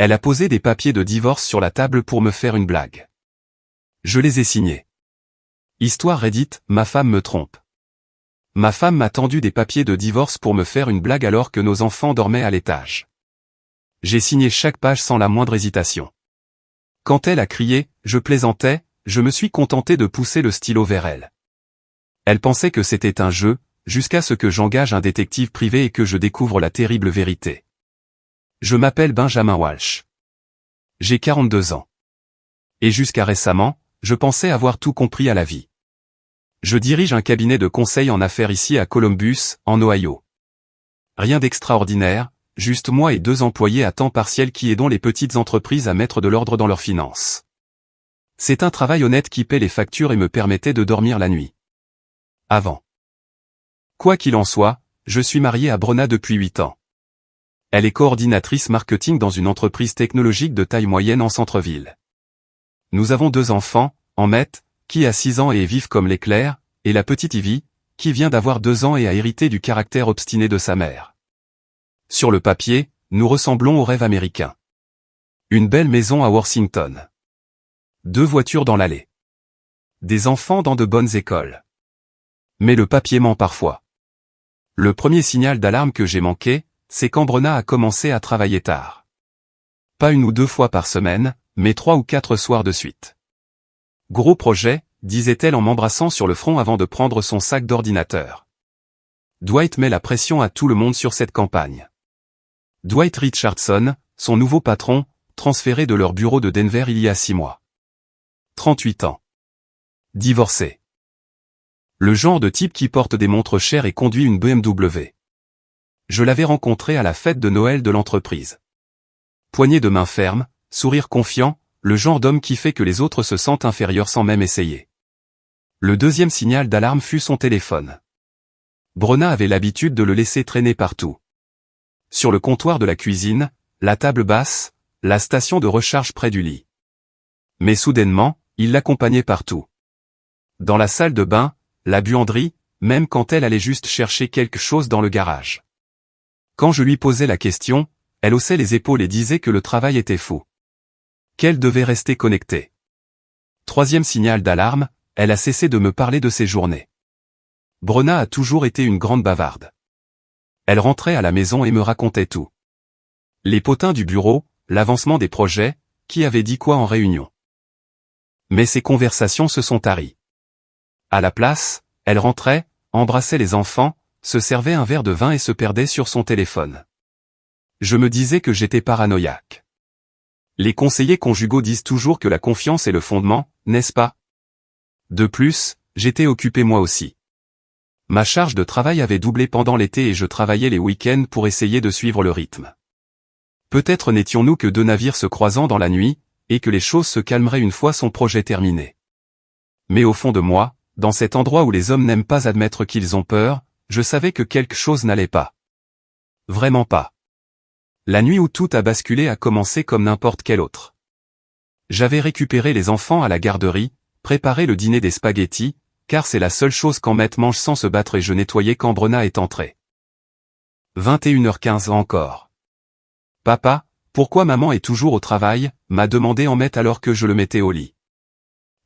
Elle a posé des papiers de divorce sur la table pour me faire une blague. Je les ai signés. Histoire Reddit, ma femme me trompe. Ma femme m'a tendu des papiers de divorce pour me faire une blague alors que nos enfants dormaient à l'étage. J'ai signé chaque page sans la moindre hésitation. Quand elle a crié « je plaisantais », je me suis contenté de pousser le stylo vers elle. Elle pensait que c'était un jeu, jusqu'à ce que j'engage un détective privé et que je découvre la terrible vérité. Je m'appelle Benjamin Walsh. J'ai 42 ans. Et jusqu'à récemment, je pensais avoir tout compris à la vie. Je dirige un cabinet de conseil en affaires ici à Columbus, en Ohio. Rien d'extraordinaire, juste moi et 2 employés à temps partiel qui aidons les petites entreprises à mettre de l'ordre dans leurs finances. C'est un travail honnête qui paie les factures et me permettait de dormir la nuit. Avant. Quoi qu'il en soit, je suis marié à Brenna depuis 8 ans. Elle est coordinatrice marketing dans une entreprise technologique de taille moyenne en centre-ville. Nous avons 2 enfants, Emmett, qui a 6 ans et est vif comme l'éclair, et la petite Ivy, qui vient d'avoir 2 ans et a hérité du caractère obstiné de sa mère. Sur le papier, nous ressemblons au rêve américain. Une belle maison à Worthington. 2 voitures dans l'allée. Des enfants dans de bonnes écoles. Mais le papier ment parfois. Le premier signal d'alarme que j'ai manqué, c'est quand Brenna a commencé à travailler tard. Pas 1 ou 2 fois par semaine, mais 3 ou 4 soirs de suite. Gros projet, disait-elle en m'embrassant sur le front avant de prendre son sac d'ordinateur. Dwight met la pression à tout le monde sur cette campagne. Dwight Richardson, son nouveau patron, transféré de leur bureau de Denver il y a 6 mois. 38 ans. Divorcé. Le genre de type qui porte des montres chères et conduit une BMW. Je l'avais rencontré à la fête de Noël de l'entreprise. Poignée de main ferme, sourire confiant, le genre d'homme qui fait que les autres se sentent inférieurs sans même essayer. Le deuxième signal d'alarme fut son téléphone. Brenna avait l'habitude de le laisser traîner partout. Sur le comptoir de la cuisine, la table basse, la station de recharge près du lit. Mais soudainement, il l'accompagnait partout. Dans la salle de bain, la buanderie, même quand elle allait juste chercher quelque chose dans le garage. Quand je lui posais la question, elle haussait les épaules et disait que le travail était fou. Qu'elle devait rester connectée. Troisième signal d'alarme, elle a cessé de me parler de ses journées. Brenna a toujours été une grande bavarde. Elle rentrait à la maison et me racontait tout. Les potins du bureau, l'avancement des projets, qui avait dit quoi en réunion. Mais ces conversations se sont taries. À la place, elle rentrait, embrassait les enfants, se servait un verre de vin et se perdait sur son téléphone. Je me disais que j'étais paranoïaque. Les conseillers conjugaux disent toujours que la confiance est le fondement, n'est-ce pas? De plus, j'étais occupé moi aussi. Ma charge de travail avait doublé pendant l'été et je travaillais les week-ends pour essayer de suivre le rythme. Peut-être n'étions-nous que 2 navires se croisant dans la nuit, et que les choses se calmeraient une fois son projet terminé. Mais au fond de moi, dans cet endroit où les hommes n'aiment pas admettre qu'ils ont peur, je savais que quelque chose n'allait pas. Vraiment pas. La nuit où tout a basculé a commencé comme n'importe quelle autre. J'avais récupéré les enfants à la garderie, préparé le dîner des spaghettis, car c'est la seule chose qu'Emmett mange sans se battre et je nettoyais quand Brenna est entrée. 21h15 encore. Papa, pourquoi maman est toujours au travail, m'a demandé Emmett alors que je le mettais au lit.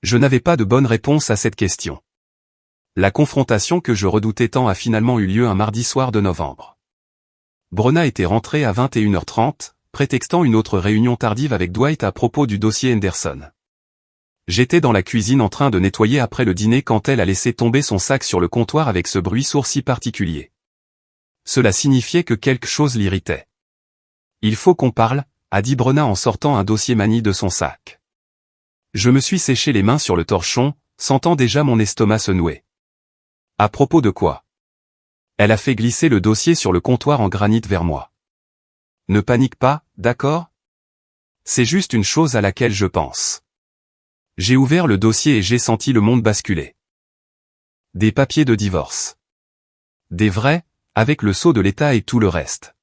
Je n'avais pas de bonne réponse à cette question. La confrontation que je redoutais tant a finalement eu lieu un mardi soir de novembre. Brenna était rentrée à 21h30, prétextant une autre réunion tardive avec Dwight à propos du dossier Henderson. J'étais dans la cuisine en train de nettoyer après le dîner quand elle a laissé tomber son sac sur le comptoir avec ce bruit sourd si particulier. Cela signifiait que quelque chose l'irritait. Il faut qu'on parle, a dit Brenna en sortant un dossier manie de son sac. Je me suis séché les mains sur le torchon, sentant déjà mon estomac se nouer. À propos de quoi? Elle a fait glisser le dossier sur le comptoir en granit vers moi. Ne panique pas, d'accord? C'est juste une chose à laquelle je pense. J'ai ouvert le dossier et j'ai senti le monde basculer. Des papiers de divorce. Des vrais, avec le sceau de l'État et tout le reste.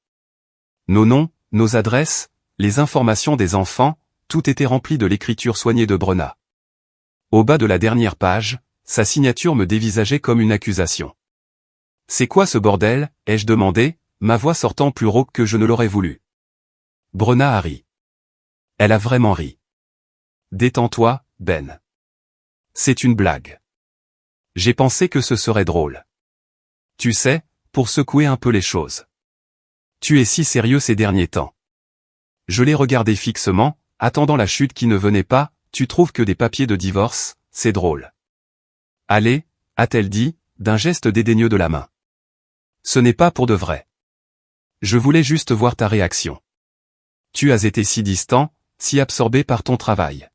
Nos noms, nos adresses, les informations des enfants, tout était rempli de l'écriture soignée de Brenna. Au bas de la dernière page, sa signature me dévisageait comme une accusation. « C'est quoi ce bordel ?» ai-je demandé, ma voix sortant plus rauque que je ne l'aurais voulu. Brenna a ri. Elle a vraiment ri. Détends-toi, Ben. C'est une blague. J'ai pensé que ce serait drôle. Tu sais, pour secouer un peu les choses. Tu es si sérieux ces derniers temps. Je l'ai regardé fixement, attendant la chute qui ne venait pas. Tu trouves que des papiers de divorce, c'est drôle. Allez, a-t-elle dit, d'un geste dédaigneux de la main. Ce n'est pas pour de vrai. Je voulais juste voir ta réaction. Tu as été si distant, si absorbé par ton travail.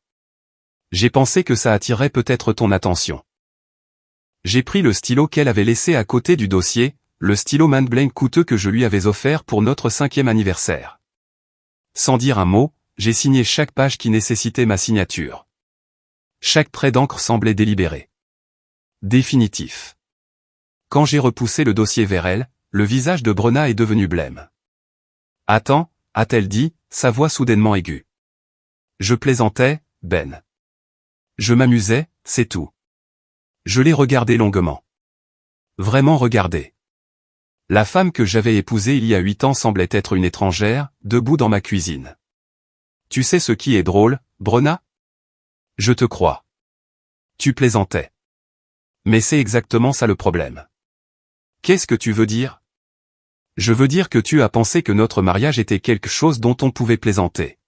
J'ai pensé que ça attirerait peut-être ton attention. J'ai pris le stylo qu'elle avait laissé à côté du dossier, le stylo Manblank coûteux que je lui avais offert pour notre 5e anniversaire. Sans dire un mot, j'ai signé chaque page qui nécessitait ma signature. Chaque trait d'encre semblait délibéré. Définitif. Quand j'ai repoussé le dossier vers elle, le visage de Brenna est devenu blême. Attends, a-t-elle dit, sa voix soudainement aiguë. Je plaisantais, Ben. Je m'amusais, c'est tout. Je l'ai regardé longuement. Vraiment regardé. La femme que j'avais épousée il y a 8 ans semblait être une étrangère, debout dans ma cuisine. Tu sais ce qui est drôle, Brenna? Je te crois. Tu plaisantais. Mais c'est exactement ça le problème. Qu'est-ce que tu veux dire? Je veux dire que tu as pensé que notre mariage était quelque chose dont on pouvait plaisanter.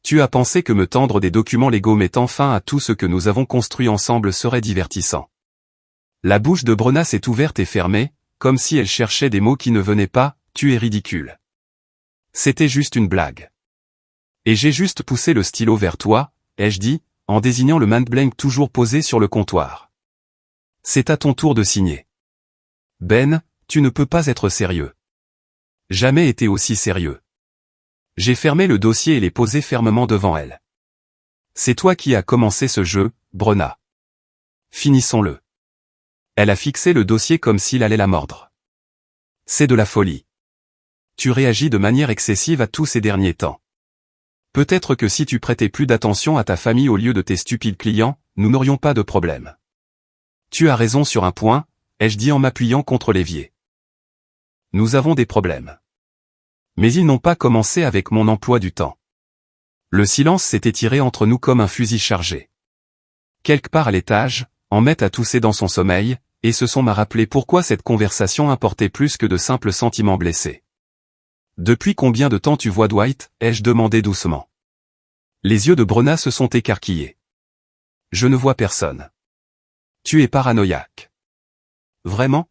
Tu as pensé que me tendre des documents légaux mettant fin à tout ce que nous avons construit ensemble serait divertissant. La bouche de Brenna s'est ouverte et fermée, comme si elle cherchait des mots qui ne venaient pas. Tu es ridicule. C'était juste une blague. Et j'ai juste poussé le stylo vers toi, ai-je dit, en désignant le Manblank toujours posé sur le comptoir. C'est à ton tour de signer. Ben, tu ne peux pas être sérieux. Jamais été aussi sérieux. J'ai fermé le dossier et l'ai posé fermement devant elle. C'est toi qui as commencé ce jeu, Brenna. Finissons-le. Elle a fixé le dossier comme s'il allait la mordre. C'est de la folie. Tu réagis de manière excessive à tous ces derniers temps. Peut-être que si tu prêtais plus d'attention à ta famille au lieu de tes stupides clients, nous n'aurions pas de problème. Tu as raison sur un point, ai-je dit en m'appuyant contre l'évier. Nous avons des problèmes. Mais ils n'ont pas commencé avec mon emploi du temps. Le silence s'est étiré entre nous comme un fusil chargé. Quelque part à l'étage, Emmett a toussé dans son sommeil, et ce son m'a rappelé pourquoi cette conversation importait plus que de simples sentiments blessés. Depuis combien de temps tu vois Dwight? Ai-je demandé doucement. Les yeux de Brenna se sont écarquillés. Je ne vois personne. Tu es paranoïaque. Vraiment?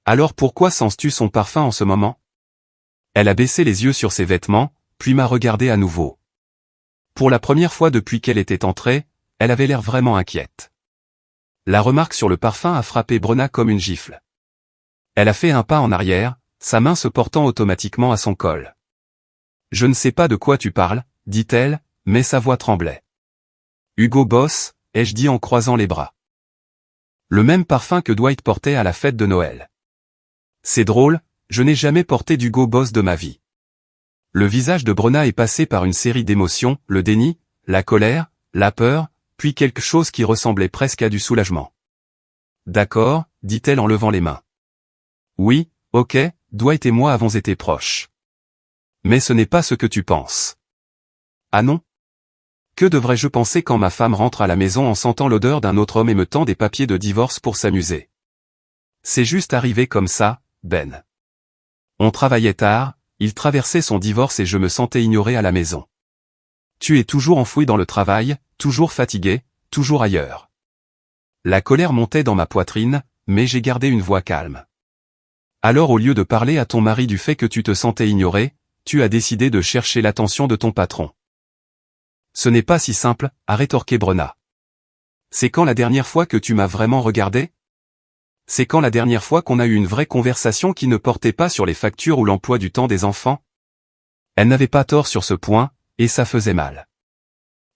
Alors pourquoi sens-tu son parfum en ce moment? Elle a baissé les yeux sur ses vêtements, puis m'a regardé à nouveau. Pour la première fois depuis qu'elle était entrée, elle avait l'air vraiment inquiète. La remarque sur le parfum a frappé Brenna comme une gifle. Elle a fait un pas en arrière, sa main se portant automatiquement à son col. Je ne sais pas de quoi tu parles, dit-elle, mais sa voix tremblait. Hugo Boss, ai-je dit en croisant les bras. Le même parfum que Dwight portait à la fête de Noël. C'est drôle, je n'ai jamais porté d'Hugo Boss de ma vie. Le visage de Brenna est passé par une série d'émotions, le déni, la colère, la peur, puis quelque chose qui ressemblait presque à du soulagement. D'accord, dit-elle en levant les mains. Oui, ok, Dwight et moi avons été proches. Mais ce n'est pas ce que tu penses. Ah non? Que devrais-je penser quand ma femme rentre à la maison en sentant l'odeur d'un autre homme et me tend des papiers de divorce pour s'amuser? C'est juste arrivé comme ça, Ben. On travaillait tard, il traversait son divorce et je me sentais ignoré à la maison. Tu es toujours enfoui dans le travail, toujours fatigué, toujours ailleurs. La colère montait dans ma poitrine, mais j'ai gardé une voix calme. Alors au lieu de parler à ton mari du fait que tu te sentais ignoré, tu as décidé de chercher l'attention de ton patron. Ce n'est pas si simple, a rétorqué Brenna. C'est quand la dernière fois que tu m'as vraiment regardé? C'est quand la dernière fois qu'on a eu une vraie conversation qui ne portait pas sur les factures ou l'emploi du temps des enfants? Elle n'avait pas tort sur ce point, et ça faisait mal.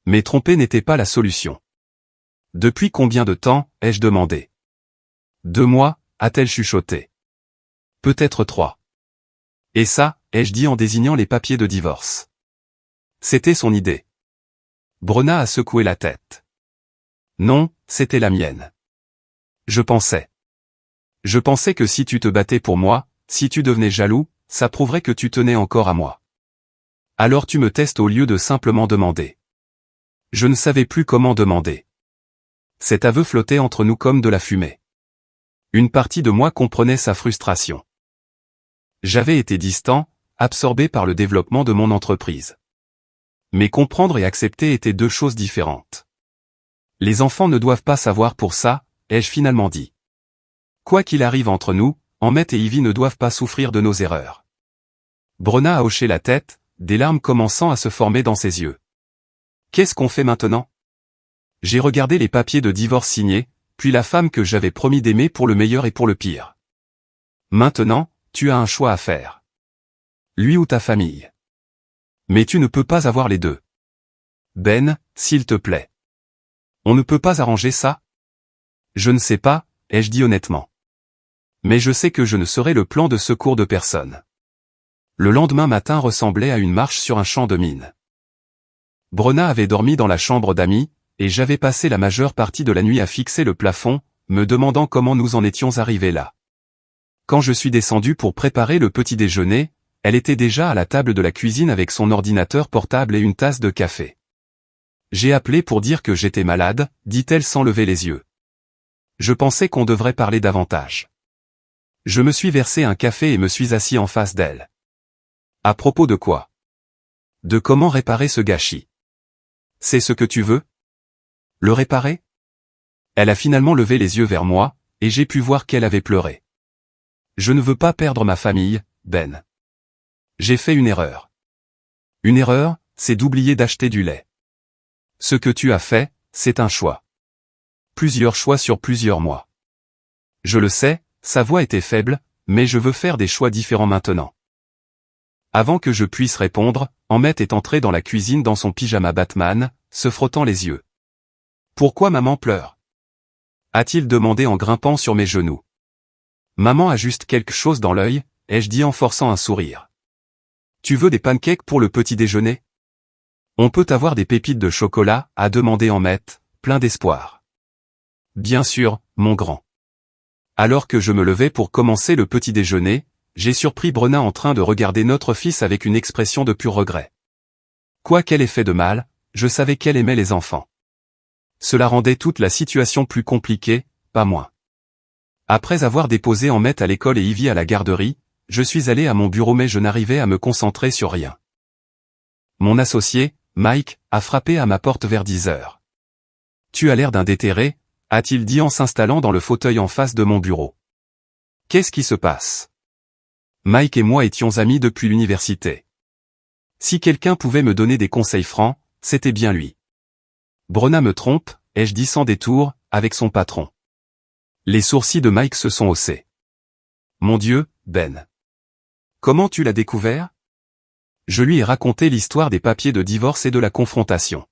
Mais tromper n'était pas la solution. Depuis combien de temps, ai-je demandé? 2 mois, a-t-elle chuchoté. Peut-être 3. Et ça, ai-je dit en désignant les papiers de divorce. C'était son idée. Brenna a secoué la tête. Non, c'était la mienne. Je pensais que si tu te battais pour moi, si tu devenais jaloux, ça prouverait que tu tenais encore à moi. Alors tu me testes au lieu de simplement demander. Je ne savais plus comment demander. Cet aveu flottait entre nous comme de la fumée. Une partie de moi comprenait sa frustration. J'avais été distant, absorbé par le développement de mon entreprise. Mais comprendre et accepter étaient deux choses différentes. Les enfants ne doivent pas savoir pour ça, ai-je finalement dit. Quoi qu'il arrive entre nous, Emmett et Ivy ne doivent pas souffrir de nos erreurs. Brenna a hoché la tête, des larmes commençant à se former dans ses yeux. Qu'est-ce qu'on fait maintenant? J'ai regardé les papiers de divorce signés, puis la femme que j'avais promis d'aimer pour le meilleur et pour le pire. Maintenant, tu as un choix à faire. Lui ou ta famille. Mais tu ne peux pas avoir les deux. Ben, s'il te plaît. On ne peut pas arranger ça? Je ne sais pas, ai-je dit honnêtement. Mais je sais que je ne serai le plan de secours de personne. Le lendemain matin ressemblait à une marche sur un champ de mine. Brenna avait dormi dans la chambre d'amis, et j'avais passé la majeure partie de la nuit à fixer le plafond, me demandant comment nous en étions arrivés là. Quand je suis descendu pour préparer le petit déjeuner, elle était déjà à la table de la cuisine avec son ordinateur portable et une tasse de café. J'ai appelé pour dire que j'étais malade, dit-elle sans lever les yeux. Je pensais qu'on devrait parler davantage. Je me suis versé un café et me suis assis en face d'elle. À propos de quoi? De comment réparer ce gâchis. C'est ce que tu veux? Le réparer? Elle a finalement levé les yeux vers moi, et j'ai pu voir qu'elle avait pleuré. Je ne veux pas perdre ma famille, Ben. J'ai fait une erreur. Une erreur, c'est d'oublier d'acheter du lait. Ce que tu as fait, c'est un choix. Plusieurs choix sur plusieurs mois. Je le sais, sa voix était faible, mais je veux faire des choix différents maintenant. Avant que je puisse répondre, Emmett est entré dans la cuisine dans son pyjama Batman, se frottant les yeux. Pourquoi maman pleure? A-t-il demandé en grimpant sur mes genoux. Maman a juste quelque chose dans l'œil, ai-je dit en forçant un sourire. Tu veux des pancakes pour le petit déjeuner? On peut avoir des pépites de chocolat, a demandé Emmett, plein d'espoir. Bien sûr, mon grand. Alors que je me levais pour commencer le petit déjeuner, j'ai surpris Brenna en train de regarder notre fils avec une expression de pur regret. Quoi qu'elle ait fait de mal, je savais qu'elle aimait les enfants. Cela rendait toute la situation plus compliquée, pas moins. Après avoir déposé Emmett à l'école et Ivy à la garderie, je suis allé à mon bureau mais je n'arrivais à me concentrer sur rien. Mon associé, Mike, a frappé à ma porte vers 10 heures. Tu as l'air d'un déterré, a-t-il dit en s'installant dans le fauteuil en face de mon bureau. Qu'est-ce qui se passe? Mike et moi étions amis depuis l'université. Si quelqu'un pouvait me donner des conseils francs, c'était bien lui. Brenna me trompe, ai-je dit sans détour, avec son patron. Les sourcils de Mike se sont haussés. Mon Dieu, Ben. Comment tu l'as découvert? Je lui ai raconté l'histoire des papiers de divorce et de la confrontation.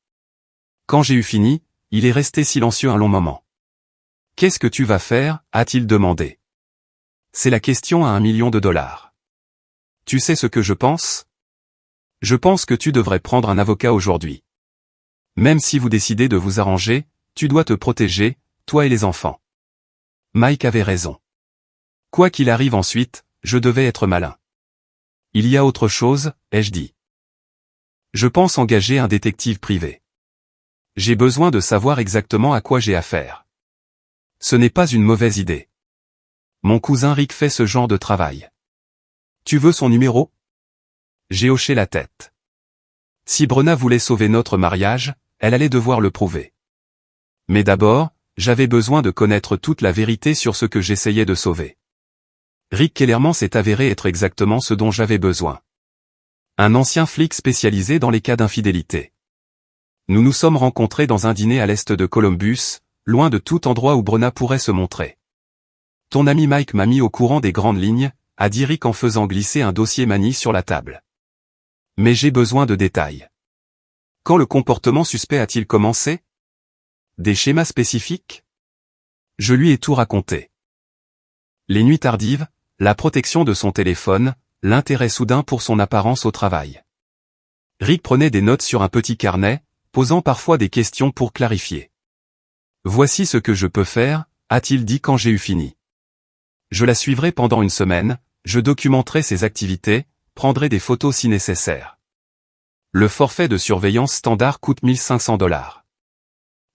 Quand j'ai eu fini, il est resté silencieux un long moment. Qu'est-ce que tu vas faire? A-t-il demandé. C'est la question à $1 million. Tu sais ce que je pense? Je pense que tu devrais prendre un avocat aujourd'hui. Même si vous décidez de vous arranger, tu dois te protéger, toi et les enfants. Mike avait raison. Quoi qu'il arrive ensuite, je devais être malin. Il y a autre chose, ai-je dit. Je pense engager un détective privé. J'ai besoin de savoir exactement à quoi j'ai affaire. Ce n'est pas une mauvaise idée. Mon cousin Rick fait ce genre de travail. Tu veux son numéro? J'ai hoché la tête. Si Brenna voulait sauver notre mariage, elle allait devoir le prouver. Mais d'abord, j'avais besoin de connaître toute la vérité sur ce que j'essayais de sauver. Rick Kellerman s'est avéré être exactement ce dont j'avais besoin. Un ancien flic spécialisé dans les cas d'infidélité. Nous nous sommes rencontrés dans un dîner à l'est de Columbus, loin de tout endroit où Brenna pourrait se montrer. Ton ami Mike m'a mis au courant des grandes lignes, a dit Rick en faisant glisser un dossier Manny sur la table. Mais j'ai besoin de détails. Quand le comportement suspect a-t-il commencé? Des schémas spécifiques? Je lui ai tout raconté. Les nuits tardives, la protection de son téléphone, l'intérêt soudain pour son apparence au travail. Rick prenait des notes sur un petit carnet, posant parfois des questions pour clarifier. Voici ce que je peux faire, a-t-il dit quand j'ai eu fini. Je la suivrai pendant une semaine, je documenterai ses activités, prendrai des photos si nécessaire. Le forfait de surveillance standard coûte 1500 $.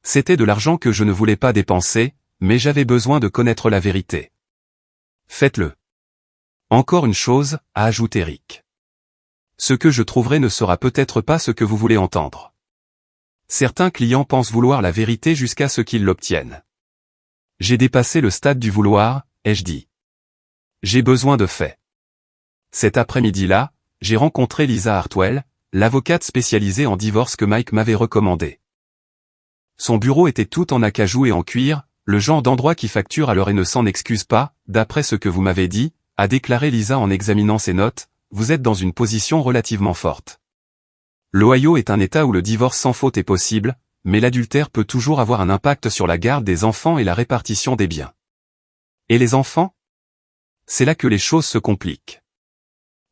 C'était de l'argent que je ne voulais pas dépenser, mais j'avais besoin de connaître la vérité. Faites-le. Encore une chose, a ajouté Rick. Ce que je trouverai ne sera peut-être pas ce que vous voulez entendre. Certains clients pensent vouloir la vérité jusqu'à ce qu'ils l'obtiennent. J'ai dépassé le stade du vouloir, ai-je dit. J'ai besoin de faits. Cet après-midi-là, j'ai rencontré Lisa Hartwell, l'avocate spécialisée en divorce que Mike m'avait recommandée. Son bureau était tout en acajou et en cuir, le genre d'endroit qui facture à l'heure et ne s'en excuse pas, d'après ce que vous m'avez dit, a déclaré Lisa en examinant ses notes, vous êtes dans une position relativement forte. L'Ohio est un État où le divorce sans faute est possible, mais l'adultère peut toujours avoir un impact sur la garde des enfants et la répartition des biens. Et les enfants? C'est là que les choses se compliquent.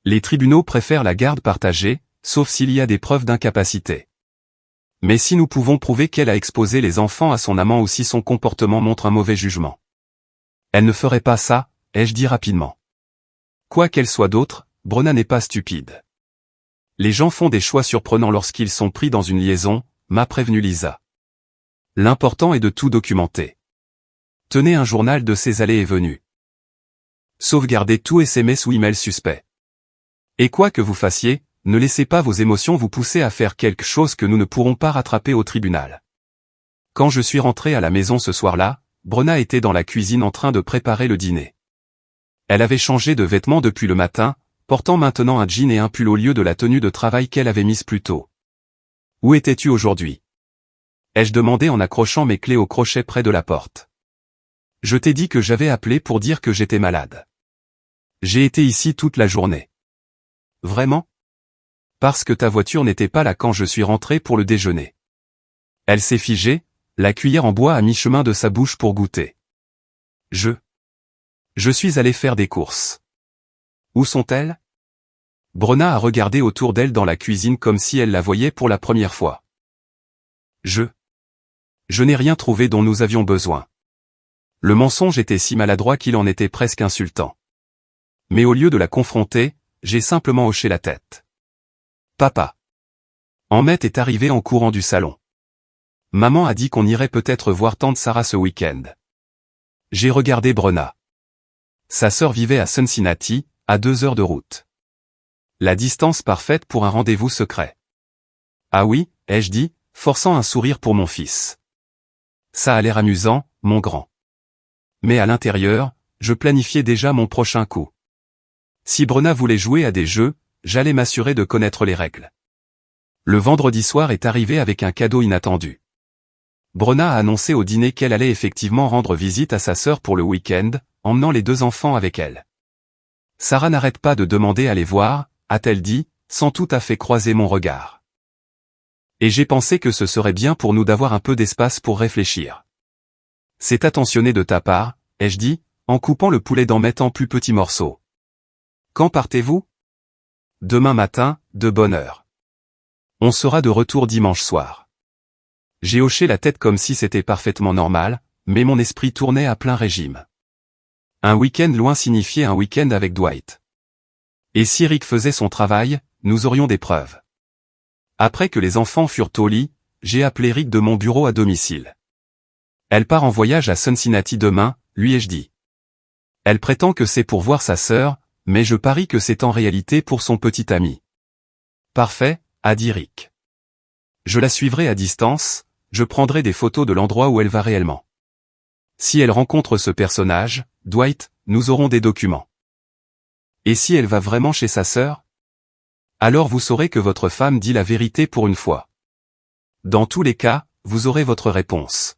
Les tribunaux préfèrent la garde partagée, sauf s'il y a des preuves d'incapacité. Mais si nous pouvons prouver qu'elle a exposé les enfants à son amant ou si son comportement montre un mauvais jugement. Elle ne ferait pas ça, ai-je dit rapidement. Quoi qu'elle soit d'autre, Brenna n'est pas stupide. Les gens font des choix surprenants lorsqu'ils sont pris dans une liaison, m'a prévenu Lisa. L'important est de tout documenter. Tenez un journal de ses allées et venues. Sauvegardez tout SMS ou email suspect. Et quoi que vous fassiez, ne laissez pas vos émotions vous pousser à faire quelque chose que nous ne pourrons pas rattraper au tribunal. Quand je suis rentré à la maison ce soir-là, Brenna était dans la cuisine en train de préparer le dîner. Elle avait changé de vêtements depuis le matin, portant maintenant un jean et un pull au lieu de la tenue de travail qu'elle avait mise plus tôt. « Où étais-tu aujourd'hui » ai-je demandé en accrochant mes clés au crochet près de la porte. « Je t'ai dit que j'avais appelé pour dire que j'étais malade. J'ai été ici toute la journée. » « Vraiment ? Parce que ta voiture n'était pas là quand je suis rentré pour le déjeuner. » Elle s'est figée, la cuillère en bois à mi-chemin de sa bouche pour goûter. Je suis allé faire des courses. Où sont-elles ? Brenna a regardé autour d'elle dans la cuisine comme si elle la voyait pour la première fois. Je n'ai rien trouvé dont nous avions besoin. Le mensonge était si maladroit qu'il en était presque insultant. Mais au lieu de la confronter, j'ai simplement hoché la tête. Papa. Ahmet est arrivé en courant du salon. Maman a dit qu'on irait peut-être voir tante Sarah ce week-end. J'ai regardé Brenna. Sa sœur vivait à Cincinnati, à 2 heures de route. La distance parfaite pour un rendez-vous secret. Ah oui, ai-je dit, forçant un sourire pour mon fils. Ça a l'air amusant, mon grand. Mais à l'intérieur, je planifiais déjà mon prochain coup. Si Brenna voulait jouer à des jeux, j'allais m'assurer de connaître les règles. Le vendredi soir est arrivé avec un cadeau inattendu. Brenna a annoncé au dîner qu'elle allait effectivement rendre visite à sa sœur pour le week-end, emmenant les 2 enfants avec elle. Sarah n'arrête pas de demander à les voir, a-t-elle dit, sans tout à fait croiser mon regard. Et j'ai pensé que ce serait bien pour nous d'avoir un peu d'espace pour réfléchir. C'est attentionné de ta part, ai-je dit, en coupant le poulet d'Ahmet en plus petits morceaux. Quand partez-vous ? Demain matin, de bonne heure. On sera de retour dimanche soir. J'ai hoché la tête comme si c'était parfaitement normal, mais mon esprit tournait à plein régime. Un week-end loin signifiait un week-end avec Dwight. Et si Rick faisait son travail, nous aurions des preuves. Après que les enfants furent au lit, j'ai appelé Rick de mon bureau à domicile. Elle part en voyage à Cincinnati demain, lui ai-je dit. Elle prétend que c'est pour voir sa sœur, mais je parie que c'est en réalité pour son petit ami. Parfait, a dit Rick. Je la suivrai à distance, je prendrai des photos de l'endroit où elle va réellement. Si elle rencontre ce personnage, Dwight, nous aurons des documents. Et si elle va vraiment chez sa sœur ? Alors vous saurez que votre femme dit la vérité pour une fois. Dans tous les cas, vous aurez votre réponse.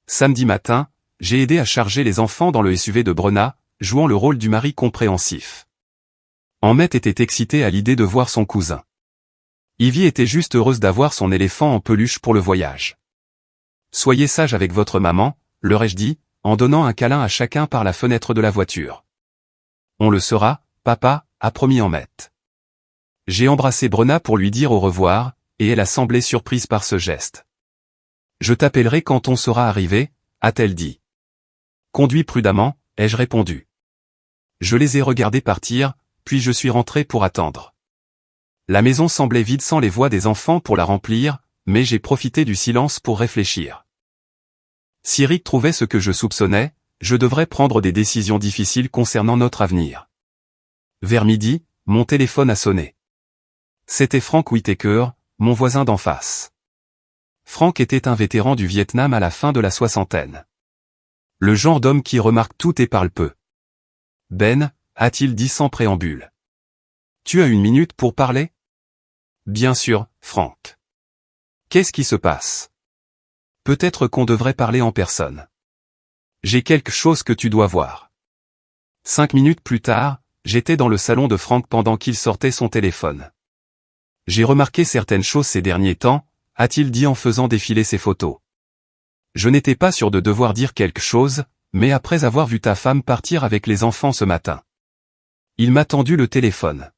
Samedi matin, j'ai aidé à charger les enfants dans le SUV de Brenna, jouant le rôle du mari compréhensif. Ahmet était excité à l'idée de voir son cousin. Ivy était juste heureuse d'avoir son éléphant en peluche pour le voyage. Soyez sage avec votre maman, leur ai-je dit, en donnant un câlin à chacun par la fenêtre de la voiture. On le sera, papa, a promis Ahmet. J'ai embrassé Brenna pour lui dire au revoir, et elle a semblé surprise par ce geste. Je t'appellerai quand on sera arrivé, a-t-elle dit. Conduis prudemment, ai-je répondu. Je les ai regardés partir, puis je suis rentré pour attendre. La maison semblait vide sans les voix des enfants pour la remplir, mais j'ai profité du silence pour réfléchir. Si Rick trouvait ce que je soupçonnais, je devrais prendre des décisions difficiles concernant notre avenir. Vers midi, mon téléphone a sonné. C'était Frank Whitaker, mon voisin d'en face. Frank était un vétéran du Vietnam à la fin de la soixantaine. Le genre d'homme qui remarque tout et parle peu. « Ben », a-t-il dit sans préambule. « Tu as une minute pour parler ?»« Bien sûr, Frank. »« Qu'est-ce qui se passe ? Peut-être qu'on devrait parler en personne. J'ai quelque chose que tu dois voir. » 5 minutes plus tard, j'étais dans le salon de Frank pendant qu'il sortait son téléphone. « J'ai remarqué certaines choses ces derniers temps », a-t-il dit en faisant défiler ses photos. Je n'étais pas sûr de devoir dire quelque chose, mais après avoir vu ta femme partir avec les enfants ce matin. Il m'a tendu le téléphone.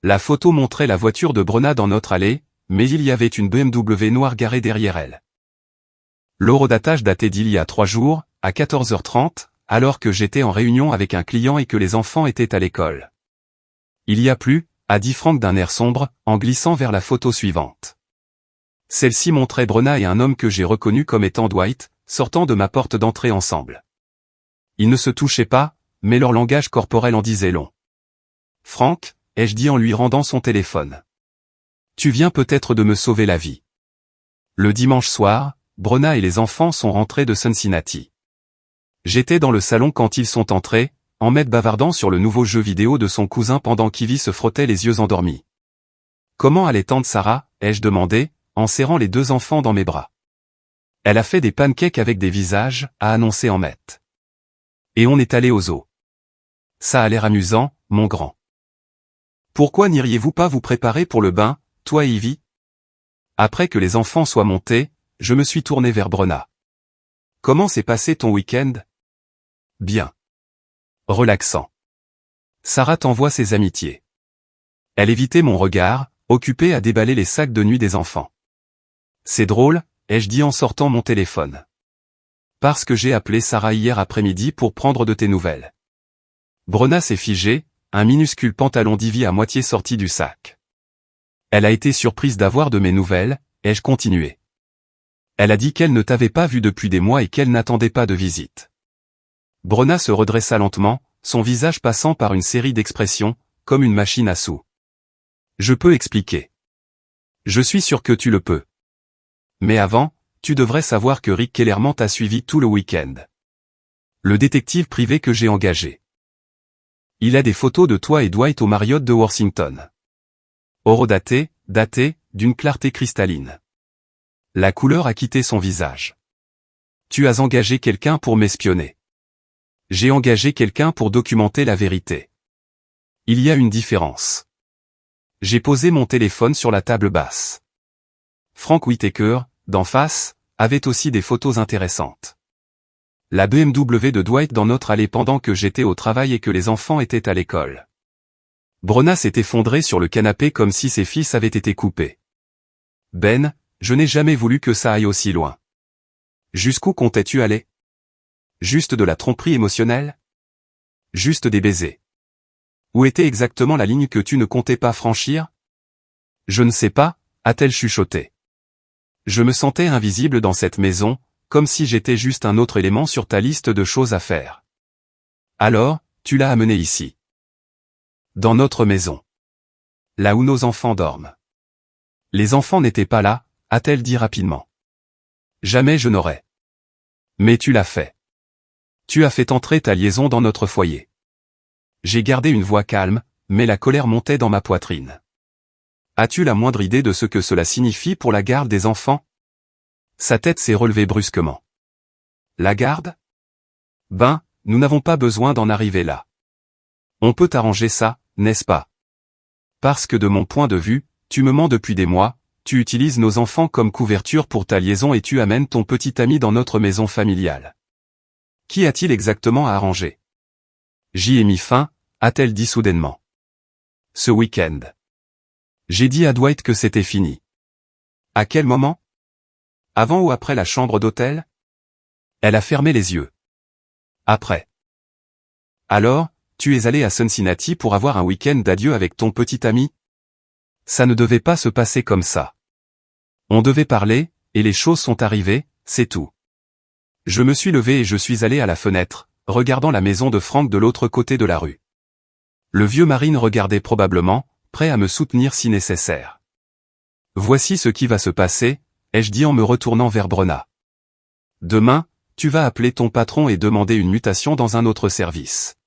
La photo montrait la voiture de Brenna dans notre allée, mais il y avait une BMW noire garée derrière elle. L'horodatage datait d'il y a 3 jours, à 14h30, alors que j'étais en réunion avec un client et que les enfants étaient à l'école. Il y a plus, a dit Frank d'un air sombre, en glissant vers la photo suivante. Celle-ci montrait Brenna et un homme que j'ai reconnu comme étant Dwight, sortant de ma porte d'entrée ensemble. Ils ne se touchaient pas, mais leur langage corporel en disait long. « Frank », ai-je dit en lui rendant son téléphone. « Tu viens peut-être de me sauver la vie. » Le dimanche soir, Brenna et les enfants sont rentrés de Cincinnati. J'étais dans le salon quand ils sont entrés, Ahmed bavardant sur le nouveau jeu vidéo de son cousin pendant qu'Ivy se frottait les yeux endormis. « Comment allait tante Sarah ?» ai-je demandé, en serrant les 2 enfants dans mes bras. « Elle a fait des pancakes avec des visages », a annoncé Ahmed. « Et on est allé au zoo. Ça a l'air amusant, mon grand. Pourquoi n'iriez-vous pas vous préparer pour le bain, toi et Ivy ?» Après que les enfants soient montés, je me suis tourné vers Brenna. « Comment s'est passé ton week-end ?»« Bien. Relaxant. Sarah t'envoie ses amitiés. » Elle évitait mon regard, occupée à déballer les sacs de nuit des enfants. « C'est drôle », ai-je dit en sortant mon téléphone. « Parce que j'ai appelé Sarah hier après-midi pour prendre de tes nouvelles. » Brenna s'est figée, un minuscule pantalon d'Ivy à moitié sorti du sac. Elle a été surprise d'avoir de mes nouvelles, ai-je continué. Elle a dit qu'elle ne t'avait pas vu depuis des mois et qu'elle n'attendait pas de visite. Brenna se redressa lentement, son visage passant par une série d'expressions, comme une machine à sous. Je peux expliquer. Je suis sûr que tu le peux. Mais avant, tu devrais savoir que Rick Kellerman t'a suivi tout le week-end. Le détective privé que j'ai engagé. Il a des photos de toi et Dwight au Marriott de Washington. Horodatées, datées, d'une clarté cristalline. La couleur a quitté son visage. Tu as engagé quelqu'un pour m'espionner. J'ai engagé quelqu'un pour documenter la vérité. Il y a une différence. J'ai posé mon téléphone sur la table basse. Frank Whitaker, d'en face, avait aussi des photos intéressantes. La BMW de Dwight dans notre allée pendant que j'étais au travail et que les enfants étaient à l'école. Brenna s'est effondrée sur le canapé comme si ses fils avaient été coupés. Ben, je n'ai jamais voulu que ça aille aussi loin. Jusqu'où comptais-tu aller? Juste de la tromperie émotionnelle? Juste des baisers? Où était exactement la ligne que tu ne comptais pas franchir? Je ne sais pas, a-t-elle chuchoté. Je me sentais invisible dans cette maison, comme si j'étais juste un autre élément sur ta liste de choses à faire. Alors, tu l'as amené ici. Dans notre maison. Là où nos enfants dorment. Les enfants n'étaient pas là, a-t-elle dit rapidement. Jamais je n'aurais. Mais tu l'as fait. Tu as fait entrer ta liaison dans notre foyer. J'ai gardé une voix calme, mais la colère montait dans ma poitrine. As-tu la moindre idée de ce que cela signifie pour la garde des enfants? Sa tête s'est relevée brusquement. La garde? Ben, nous n'avons pas besoin d'en arriver là. On peut arranger ça, n'est-ce pas? Parce que de mon point de vue, tu me mens depuis des mois, tu utilises nos enfants comme couverture pour ta liaison et tu amènes ton petit ami dans notre maison familiale. Qui a-t-il exactement à arranger? J'y ai mis fin, a-t-elle dit soudainement. Ce week-end. J'ai dit à Dwight que c'était fini. À quel moment? Avant ou après la chambre d'hôtel? Elle a fermé les yeux. Après. Alors, tu es allé à Cincinnati pour avoir un week-end d'adieu avec ton petit ami? Ça ne devait pas se passer comme ça. On devait parler, et les choses sont arrivées, c'est tout. Je me suis levé et je suis allé à la fenêtre, regardant la maison de Frank de l'autre côté de la rue. Le vieux Marine regardait probablement, prêt à me soutenir si nécessaire. Voici ce qui va se passer, ai-je dit en me retournant vers Brenna. Demain, tu vas appeler ton patron et demander une mutation dans un autre service.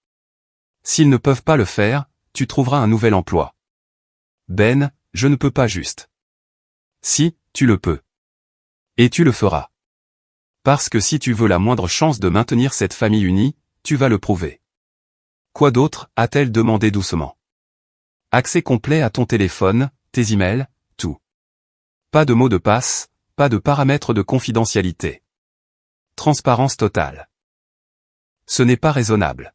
S'ils ne peuvent pas le faire, tu trouveras un nouvel emploi. Ben, je ne peux pas juste. Si, tu le peux. Et tu le feras. Parce que si tu veux la moindre chance de maintenir cette famille unie, tu vas le prouver. Quoi d'autre, a-t-elle demandé doucement. Accès complet à ton téléphone, tes emails, tout. Pas de mots de passe, pas de paramètres de confidentialité. Transparence totale. Ce n'est pas raisonnable.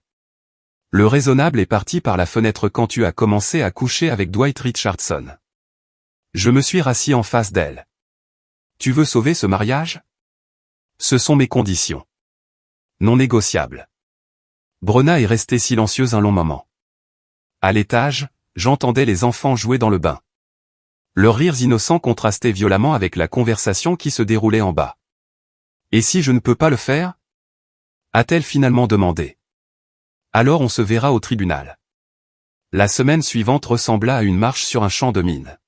Le raisonnable est parti par la fenêtre quand tu as commencé à coucher avec Dwight Richardson. Je me suis rassis en face d'elle. Tu veux sauver ce mariage? Ce sont mes conditions. Non négociables. Brenna est restée silencieuse un long moment. À l'étage, j'entendais les enfants jouer dans le bain. Leurs rires innocents contrastaient violemment avec la conversation qui se déroulait en bas. Et si je ne peux pas le faire? A-t-elle finalement demandé. Alors on se verra au tribunal. La semaine suivante ressembla à une marche sur un champ de mines.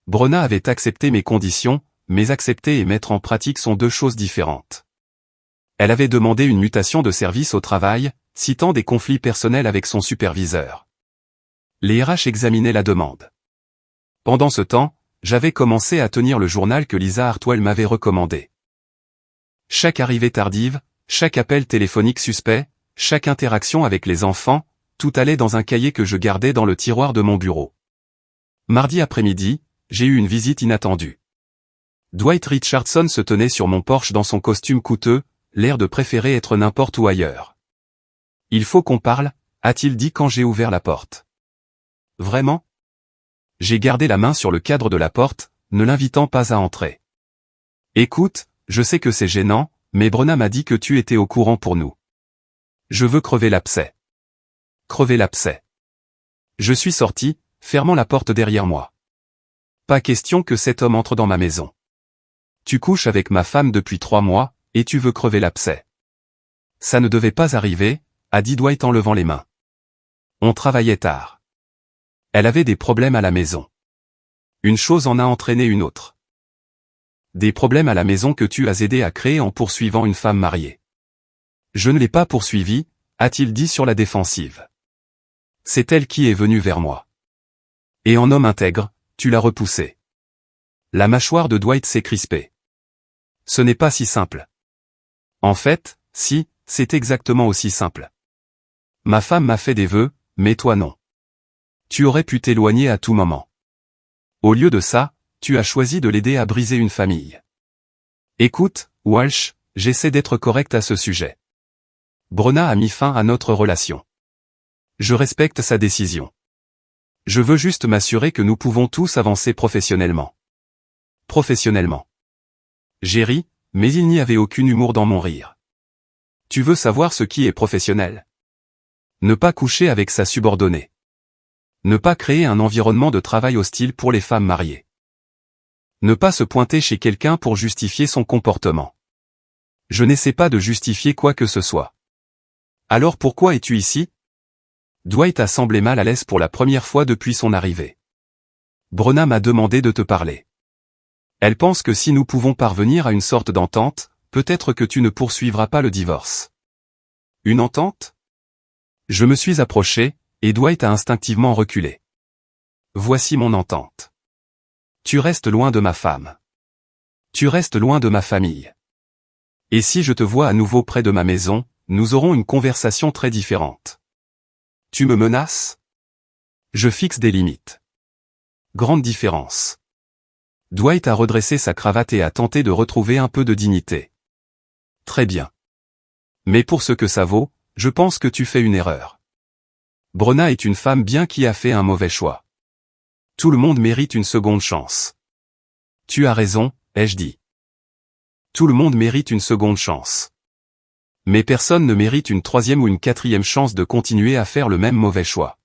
Brenna avait accepté mes conditions, mais accepter et mettre en pratique sont deux choses différentes. Elle avait demandé une mutation de service au travail, citant des conflits personnels avec son superviseur. Les RH examinaient la demande. Pendant ce temps, j'avais commencé à tenir le journal que Lisa Hartwell m'avait recommandé. Chaque arrivée tardive, chaque appel téléphonique suspect, chaque interaction avec les enfants, tout allait dans un cahier que je gardais dans le tiroir de mon bureau. Mardi après-midi, j'ai eu une visite inattendue. Dwight Richardson se tenait sur mon porche dans son costume coûteux, l'air de préférer être n'importe où ailleurs. « Il faut qu'on parle », a-t-il dit quand j'ai ouvert la porte. « Vraiment ?» J'ai gardé la main sur le cadre de la porte, ne l'invitant pas à entrer. « Écoute, je sais que c'est gênant, mais Brenna m'a dit que tu étais au courant pour nous. Je veux crever l'abcès. » Crever l'abcès. Je suis sorti, fermant la porte derrière moi. Pas question que cet homme entre dans ma maison. Tu couches avec ma femme depuis 3 mois, et tu veux crever l'abcès. Ça ne devait pas arriver, a dit Dwight en levant les mains. On travaillait tard. Elle avait des problèmes à la maison. Une chose en a entraîné une autre. Des problèmes à la maison que tu as aidé à créer en poursuivant une femme mariée. Je ne l'ai pas poursuivie, a-t-il dit sur la défensive. C'est elle qui est venue vers moi. Et en homme intègre, tu l'as repoussée. La mâchoire de Dwight s'est crispée. Ce n'est pas si simple. En fait, si, c'est exactement aussi simple. Ma femme m'a fait des vœux, mais toi non. Tu aurais pu t'éloigner à tout moment. Au lieu de ça, tu as choisi de l'aider à briser une famille. Écoute, Walsh, j'essaie d'être correct à ce sujet. Brenna a mis fin à notre relation. Je respecte sa décision. Je veux juste m'assurer que nous pouvons tous avancer professionnellement. Professionnellement. J'ai ri, mais il n'y avait aucun humour dans mon rire. Tu veux savoir ce qui est professionnel? Ne pas coucher avec sa subordonnée. Ne pas créer un environnement de travail hostile pour les femmes mariées. Ne pas se pointer chez quelqu'un pour justifier son comportement. Je n'essaie pas de justifier quoi que ce soit. Alors pourquoi es-tu ici? Dwight a semblé mal à l'aise pour la première fois depuis son arrivée. Brenna m'a demandé de te parler. Elle pense que si nous pouvons parvenir à une sorte d'entente, peut-être que tu ne poursuivras pas le divorce. Une entente? Je me suis approché, et Dwight a instinctivement reculé. Voici mon entente. Tu restes loin de ma femme. Tu restes loin de ma famille. Et si je te vois à nouveau près de ma maison, nous aurons une conversation très différente. Tu me menaces? Je fixe des limites. Grande différence. Dwight a redressé sa cravate et a tenté de retrouver un peu de dignité. Très bien. Mais pour ce que ça vaut, je pense que tu fais une erreur. Brenna est une femme bien qui a fait un mauvais choix. Tout le monde mérite une seconde chance. Tu as raison, ai-je dit. Tout le monde mérite une seconde chance. Mais personne ne mérite une 3e ou une 4e chance de continuer à faire le même mauvais choix.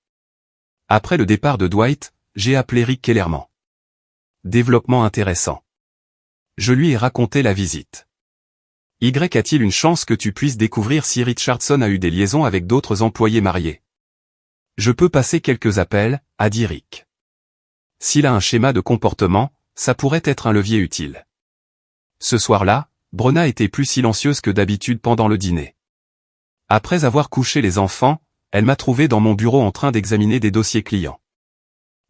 Après le départ de Dwight, j'ai appelé Rick Kellerman. Développement intéressant. Je lui ai raconté la visite. A-t-il une chance que tu puisses découvrir si Richardson a eu des liaisons avec d'autres employés mariés? Je peux passer quelques appels, a dit Rick. S'il a un schéma de comportement, ça pourrait être un levier utile. Ce soir-là, Brenna était plus silencieuse que d'habitude pendant le dîner. Après avoir couché les enfants, elle m'a trouvé dans mon bureau en train d'examiner des dossiers clients.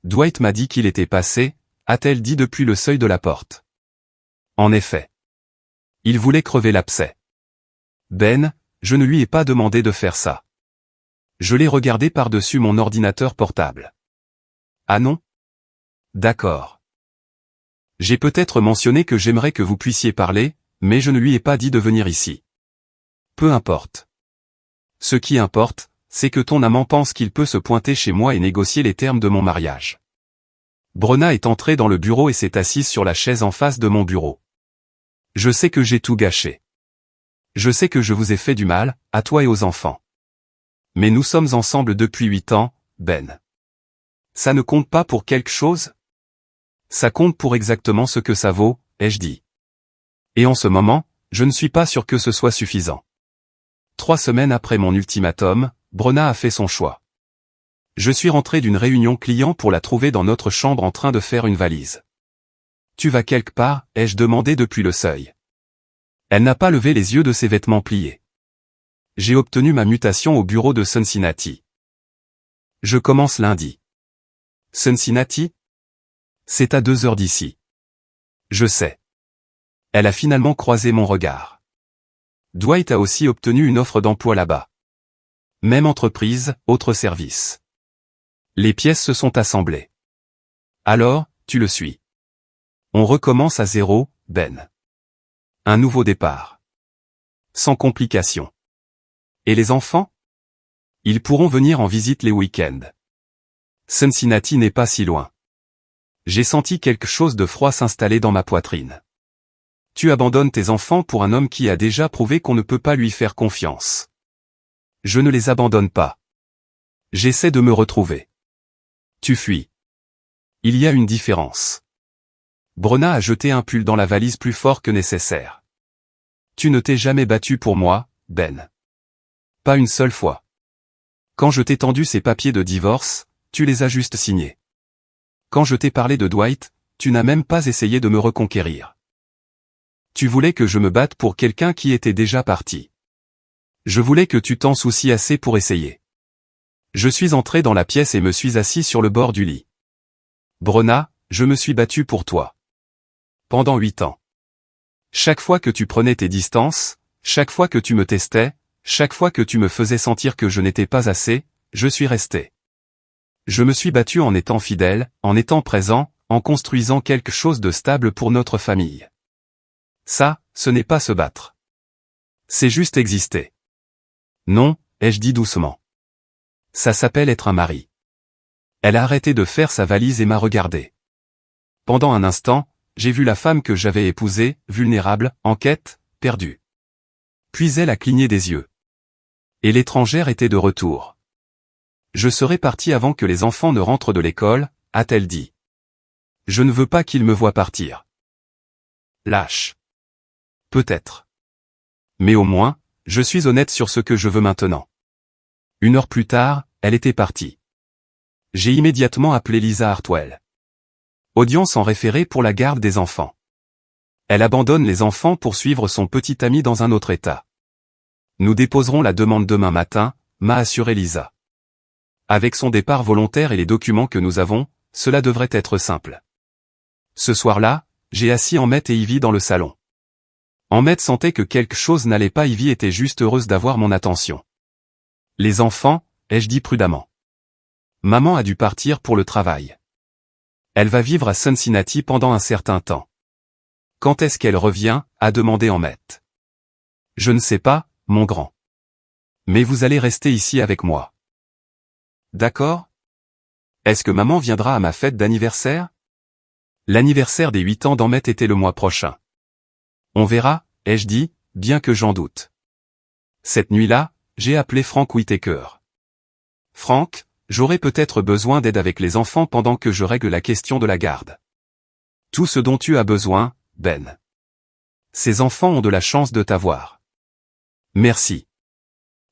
Dwight m'a dit qu'il était passé, a-t-elle dit depuis le seuil de la porte. En effet. Il voulait crever l'abcès. Ben, je ne lui ai pas demandé de faire ça. Je l'ai regardé par-dessus mon ordinateur portable. Ah non? D'accord. J'ai peut-être mentionné que j'aimerais que vous puissiez parler, mais je ne lui ai pas dit de venir ici. Peu importe. Ce qui importe, c'est que ton amant pense qu'il peut se pointer chez moi et négocier les termes de mon mariage. Brenna est entrée dans le bureau et s'est assise sur la chaise en face de mon bureau. Je sais que j'ai tout gâché. Je sais que je vous ai fait du mal, à toi et aux enfants. Mais nous sommes ensemble depuis 8 ans, Ben. Ça ne compte pas pour quelque chose? Ça compte pour exactement ce que ça vaut, ai-je dit. Et en ce moment, je ne suis pas sûr que ce soit suffisant. 3 semaines après mon ultimatum, Brenna a fait son choix. Je suis rentré d'une réunion client pour la trouver dans notre chambre en train de faire une valise. Tu vas quelque part, ai-je demandé depuis le seuil. Elle n'a pas levé les yeux de ses vêtements pliés. J'ai obtenu ma mutation au bureau de Cincinnati. Je commence lundi. Cincinnati? C'est à 2 heures d'ici. Je sais. Elle a finalement croisé mon regard. Dwight a aussi obtenu une offre d'emploi là-bas. Même entreprise, autre service. Les pièces se sont assemblées. Alors, tu le suis. On recommence à zéro, Ben. Un nouveau départ. Sans complications. Et les enfants? Ils pourront venir en visite les week-ends. Cincinnati n'est pas si loin. J'ai senti quelque chose de froid s'installer dans ma poitrine. Tu abandonnes tes enfants pour un homme qui a déjà prouvé qu'on ne peut pas lui faire confiance. Je ne les abandonne pas. J'essaie de me retrouver. Tu fuis. Il y a une différence. Brenna a jeté un pull dans la valise plus fort que nécessaire. Tu ne t'es jamais battu pour moi, Ben. Pas une seule fois. Quand je t'ai tendu ces papiers de divorce, tu les as juste signés. Quand je t'ai parlé de Dwight, tu n'as même pas essayé de me reconquérir. Tu voulais que je me batte pour quelqu'un qui était déjà parti. Je voulais que tu t'en soucies assez pour essayer. Je suis entré dans la pièce et me suis assis sur le bord du lit. Brenna, je me suis battu pour toi. Pendant 8 ans. Chaque fois que tu prenais tes distances, chaque fois que tu me testais, chaque fois que tu me faisais sentir que je n'étais pas assez, je suis resté. Je me suis battu en étant fidèle, en étant présent, en construisant quelque chose de stable pour notre famille. Ça, ce n'est pas se battre. C'est juste exister. Non, ai-je dit doucement. Ça s'appelle être un mari. Elle a arrêté de faire sa valise et m'a regardé. Pendant un instant, j'ai vu la femme que j'avais épousée, vulnérable, en quête, perdue. Puis elle a cligné des yeux. Et l'étrangère était de retour. Je serai parti avant que les enfants ne rentrent de l'école, a-t-elle dit. Je ne veux pas qu'ils me voient partir. Lâche. Peut-être. Mais au moins, je suis honnête sur ce que je veux maintenant. 1 heure plus tard, elle était partie. J'ai immédiatement appelé Lisa Hartwell. Audience en référé pour la garde des enfants. Elle abandonne les enfants pour suivre son petit ami dans un autre état. Nous déposerons la demande demain matin, m'a assuré Lisa. Avec son départ volontaire et les documents que nous avons, cela devrait être simple. Ce soir-là, j'ai assis Emmett et Ivy dans le salon. Emmett sentait que quelque chose n'allait pas. Ivy était juste heureuse d'avoir mon attention. Les enfants, ai-je dit prudemment. Maman a dû partir pour le travail. Elle va vivre à Cincinnati pendant un certain temps. Quand est-ce qu'elle revient, a demandé Emmett. Je ne sais pas, mon grand. Mais vous allez rester ici avec moi. D'accord? Est-ce que maman viendra à ma fête d'anniversaire? L'anniversaire des 8 ans d'Emmett était le mois prochain. On verra, ai-je dit, bien que j'en doute. Cette nuit-là, j'ai appelé Frank Whittaker. Frank, j'aurai peut-être besoin d'aide avec les enfants pendant que je règle la question de la garde. Tout ce dont tu as besoin, Ben. Ces enfants ont de la chance de t'avoir. Merci.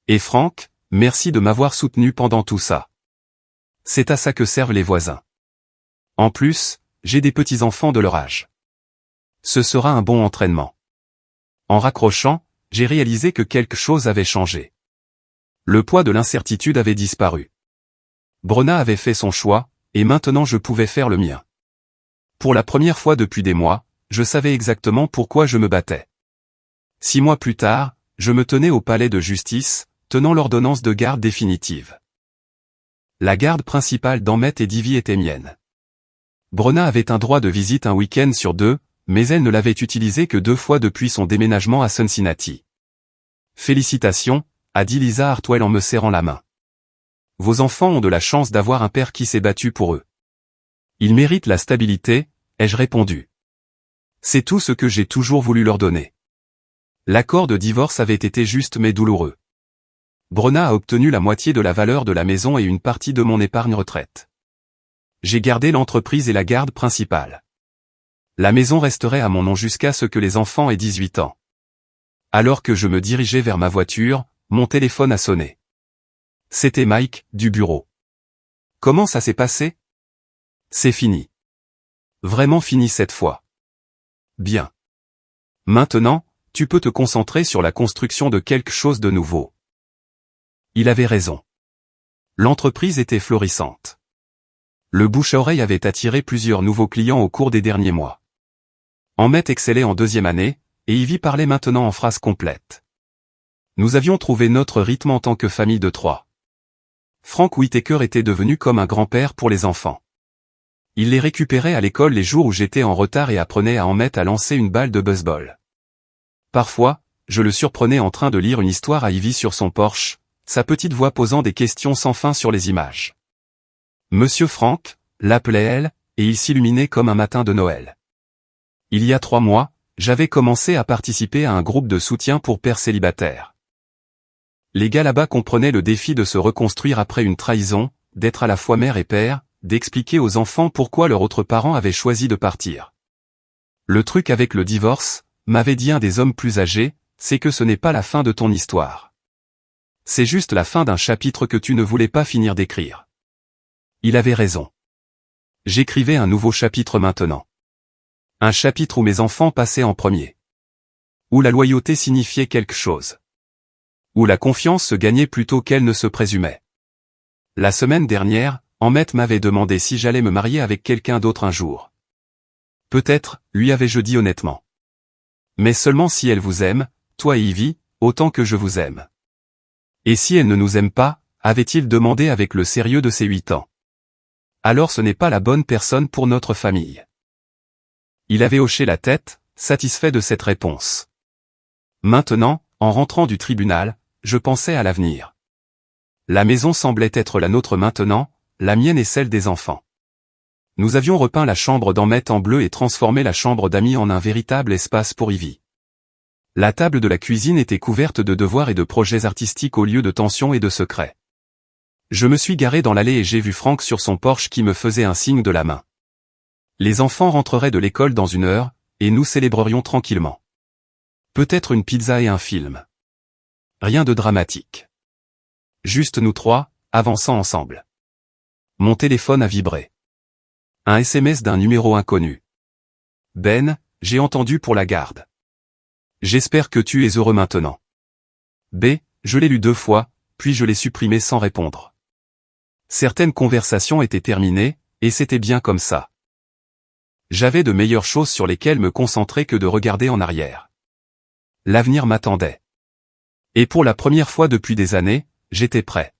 Et Frank, merci de m'avoir soutenu pendant tout ça. C'est à ça que servent les voisins. En plus, j'ai des petits-enfants de leur âge. Ce sera un bon entraînement. En raccrochant, j'ai réalisé que quelque chose avait changé. Le poids de l'incertitude avait disparu. Brenna avait fait son choix, et maintenant je pouvais faire le mien. Pour la première fois depuis des mois, je savais exactement pourquoi je me battais. 6 mois plus tard, je me tenais au palais de justice, tenant l'ordonnance de garde définitive. La garde principale d'Emmett et d'Ivy était mienne. Brenna avait un droit de visite un week-end sur 2, mais elle ne l'avait utilisé que 2 fois depuis son déménagement à Cincinnati. Félicitations, a dit Lisa Hartwell en me serrant la main. Vos enfants ont de la chance d'avoir un père qui s'est battu pour eux. Ils méritent la stabilité, ai-je répondu. C'est tout ce que j'ai toujours voulu leur donner. L'accord de divorce avait été juste mais douloureux. Brenna a obtenu la moitié de la valeur de la maison et une partie de mon épargne retraite. J'ai gardé l'entreprise et la garde principale. La maison resterait à mon nom jusqu'à ce que les enfants aient 18 ans. Alors que je me dirigeais vers ma voiture, mon téléphone a sonné. C'était Mike, du bureau. Comment ça s'est passé? C'est fini. Vraiment fini cette fois. Bien. Maintenant, tu peux te concentrer sur la construction de quelque chose de nouveau. Il avait raison. L'entreprise était florissante. Le bouche-à-oreille avait attiré plusieurs nouveaux clients au cours des derniers mois. Emmett excellait en 2e année, et Ivy parlait maintenant en phrases complètes. Nous avions trouvé notre rythme en tant que famille de 3. Frank Whittaker était devenu comme un grand-père pour les enfants. Il les récupérait à l'école les jours où j'étais en retard et apprenait à Emmett à lancer une balle de baseball. Parfois, je le surprenais en train de lire une histoire à Ivy sur son porche, sa petite voix posant des questions sans fin sur les images. Monsieur Frank, l'appelait elle, et il s'illuminait comme un matin de Noël. Il y a 3 mois, j'avais commencé à participer à un groupe de soutien pour pères célibataires. Les gars là-bas comprenaient le défi de se reconstruire après une trahison, d'être à la fois mère et père, d'expliquer aux enfants pourquoi leur autre parent avait choisi de partir. Le truc avec le divorce, m'avait dit un des hommes plus âgés, c'est que ce n'est pas la fin de ton histoire. C'est juste la fin d'un chapitre que tu ne voulais pas finir d'écrire. Il avait raison. J'écrivais un nouveau chapitre maintenant. Un chapitre où mes enfants passaient en premier. Où la loyauté signifiait quelque chose. Où la confiance se gagnait plutôt qu'elle ne se présumait. La semaine dernière, Emmett m'avait demandé si j'allais me marier avec quelqu'un d'autre un jour. Peut-être, lui avais-je dit honnêtement. Mais seulement si elle vous aime, toi et Ivy, autant que je vous aime. Et si elle ne nous aime pas, avait-il demandé avec le sérieux de ses 8 ans. Alors ce n'est pas la bonne personne pour notre famille. Il avait hoché la tête, satisfait de cette réponse. Maintenant, en rentrant du tribunal, je pensais à l'avenir. La maison semblait être la nôtre maintenant, la mienne et celle des enfants. Nous avions repeint la chambre d'Emmett en bleu et transformé la chambre d'Amy en un véritable espace pour Ivy. La table de la cuisine était couverte de devoirs et de projets artistiques au lieu de tensions et de secrets. Je me suis garé dans l'allée et j'ai vu Frank sur son porche qui me faisait un signe de la main. Les enfants rentreraient de l'école dans 1 heure, et nous célébrerions tranquillement. Peut-être une pizza et un film. Rien de dramatique. Juste nous 3, avançant ensemble. Mon téléphone a vibré. Un SMS d'un numéro inconnu. Ben, j'ai entendu pour la garde. J'espère que tu es heureux maintenant. B, je l'ai lu 2 fois, puis je l'ai supprimé sans répondre. Certaines conversations étaient terminées, et c'était bien comme ça. J'avais de meilleures choses sur lesquelles me concentrer que de regarder en arrière. L'avenir m'attendait. Et pour la première fois depuis des années, j'étais prêt.